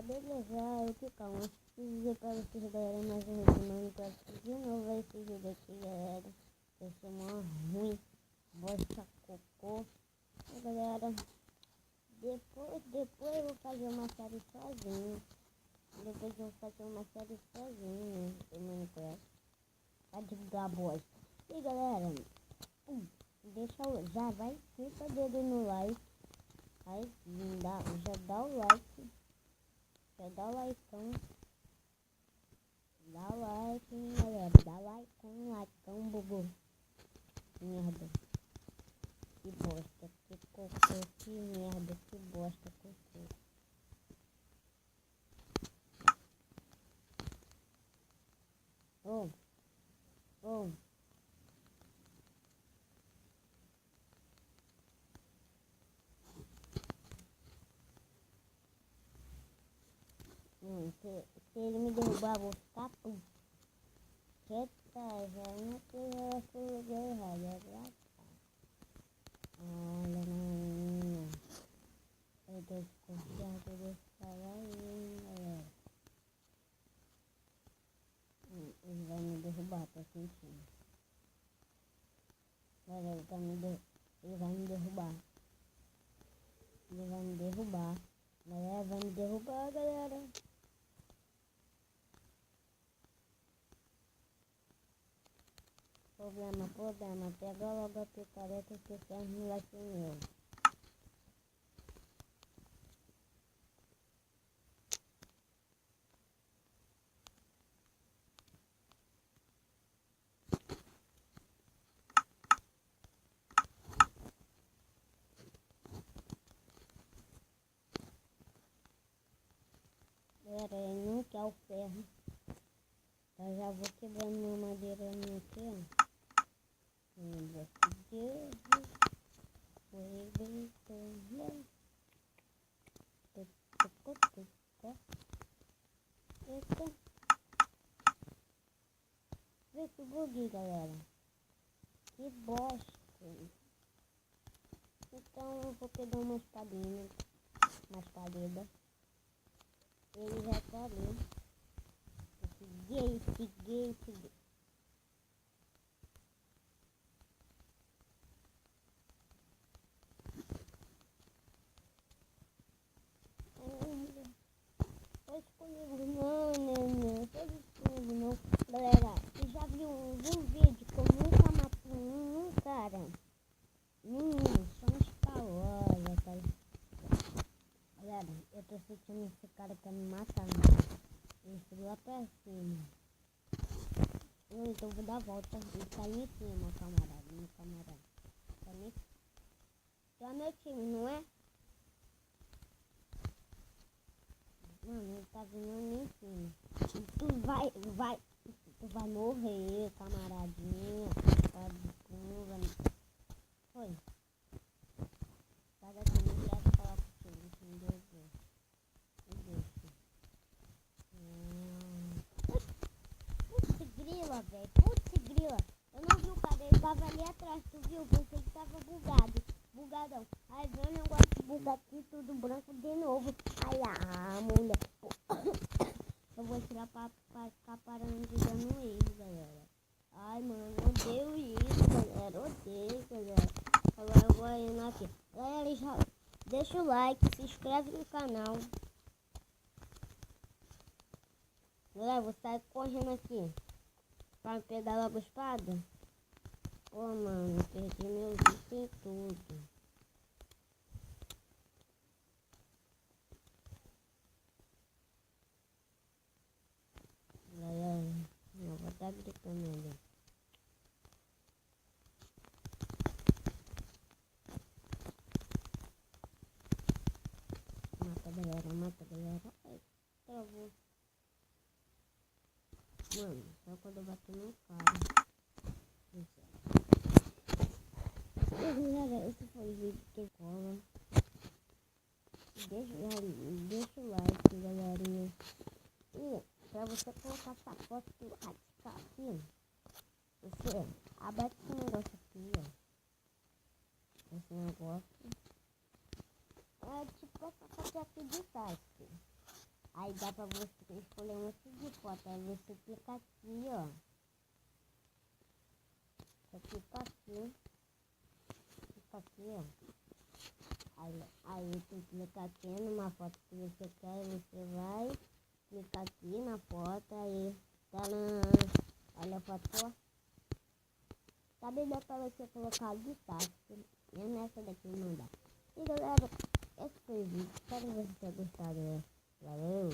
beleza, aqui calma. Preciso dizer pra vocês, galera, mais um vídeo no Minecraft. De novo esse vídeo aqui, galera. Eu sou mó ruim, bosta cocô. E, galera, depois eu vou fazer uma série sozinho. Depois eu vou fazer uma série sozinho no Minecraft. Pra divulgar bosta. E, galera, já vai, clica o dedo no like. Aí já dá o like. Já dá o likeão. Dá o like, galera. Dá likeão, bugou. Merda. Que bosta. Que cocô. Que merda. Que bosta. Cocô. Oh. Se ele me derrubar, eu vou ficar puto. Eita, já não tem esse lugar errado. É pra cá. Olha, menina. Eu tô desconfiado desse cara aí, galera. Ele vai me derrubar, tô sentindo. Galera, ele vai me derrubar. Ele vai me derrubar. Galera, vai me derrubar, galera. Problema. Pega logo a picareta que esse não vai ser meu. Galera, ele não quer o ferro. Eu já vou quebrando uma madeira aqui, ó. Eita. Vê que buguei, galera. Que bosta. Então eu vou pegar uma espadinha. Uma espadeda. Ele já tá ali. Peguei. Faz comigo não. Galera, você já viu um vídeo que eu nunca matei um cara? Só uns calórios, cara. Galera, eu tô sentindo esse cara quer me matar, ele subiu lá pra cima. Então eu vou dar a volta. Ele tá ali em cima, meu camarada. Tá ali. Tu é meu time, não é? Mano, ele tá vindo ali em cima. Tu vai morrer, camaradinha. Tá de curva. Foi. Sai daqui, não quero falar contigo. Me deixa. Putz grila. Eu não vi o cara, ele tava ali atrás, tu viu? Porque ele tava bugadão. Aí veio um negócio de bugar aqui, tudo branco de novo. Aí, mulher. Eu vou tirar pra ficar parando de dano erro, galera. Ai, mano, odeio isso, galera. Agora eu vou indo aqui. Galera, já deixa o like, se inscreve no canal. Galera, vou sair correndo aqui. Pra pegar logo a espada. Pô, mano, perdi meu item tudo. Galera, eu vou estar gritando ali. Mata, galera. Ai, travou. Mano, só quando eu bato no cara. Galera, esse foi o vídeo que cola. Deixa o like, galerinha. E pra você colocar essa foto radical aqui, você abre esse negócio aqui, ó. Esse negócio. É tipo essa foto aqui de táxi. Aí dá pra você escolher um tipo de foto. Aí você clica aqui, ó. Você clica aqui. Clica aqui, ó. Aí tu clica aqui numa foto que você quer e você vai clicar aqui na foto. Aí olha a foto. Também dá pra você colocar de táxi. E nessa daqui não dá. E galera, esse foi o vídeo. Espero que vocês tenham gostado. Valeu!